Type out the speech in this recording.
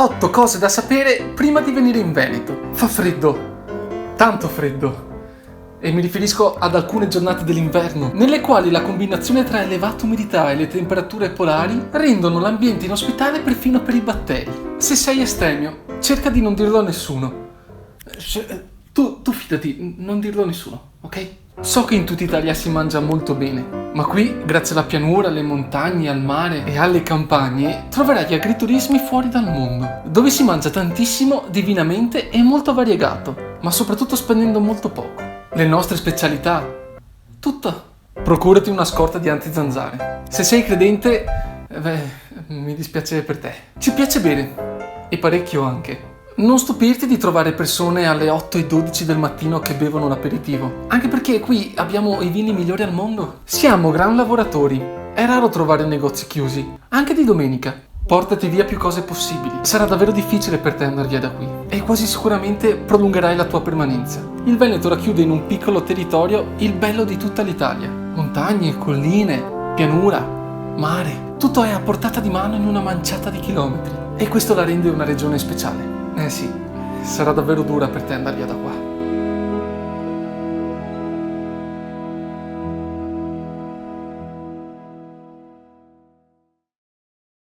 8 cose da sapere prima di venire in Veneto. Fa freddo, tanto freddo. E mi riferisco ad alcune giornate dell'inverno, nelle quali la combinazione tra elevata umidità e le temperature polari rendono l'ambiente inospitale perfino per i batteri. Se sei estremio, cerca di non dirlo a nessuno. Tu fidati, non dirlo a nessuno, ok? So che in tutta Italia si mangia molto bene, ma qui, grazie alla pianura, alle montagne, al mare e alle campagne, troverai gli agriturismi fuori dal mondo, dove si mangia tantissimo, divinamente e molto variegato, ma soprattutto spendendo molto poco. Le nostre specialità, tutto. Procurati una scorta di antizanzare. Se sei credente, mi dispiace per te. Ci piace bere, e parecchio anche. Non stupirti di trovare persone alle 8:12 del mattino che bevono l'aperitivo, anche perché qui abbiamo i vini migliori al mondo. Siamo gran lavoratori, è raro trovare negozi chiusi, anche di domenica. Portati via più cose possibili, sarà davvero difficile per te andare via da qui e quasi sicuramente prolungherai la tua permanenza. Il Veneto racchiude in un piccolo territorio il bello di tutta l'Italia. Montagne, colline, pianura, mare, tutto è a portata di mano in una manciata di chilometri e questo la rende una regione speciale. Eh sì, sarà davvero dura per te andare via da qua.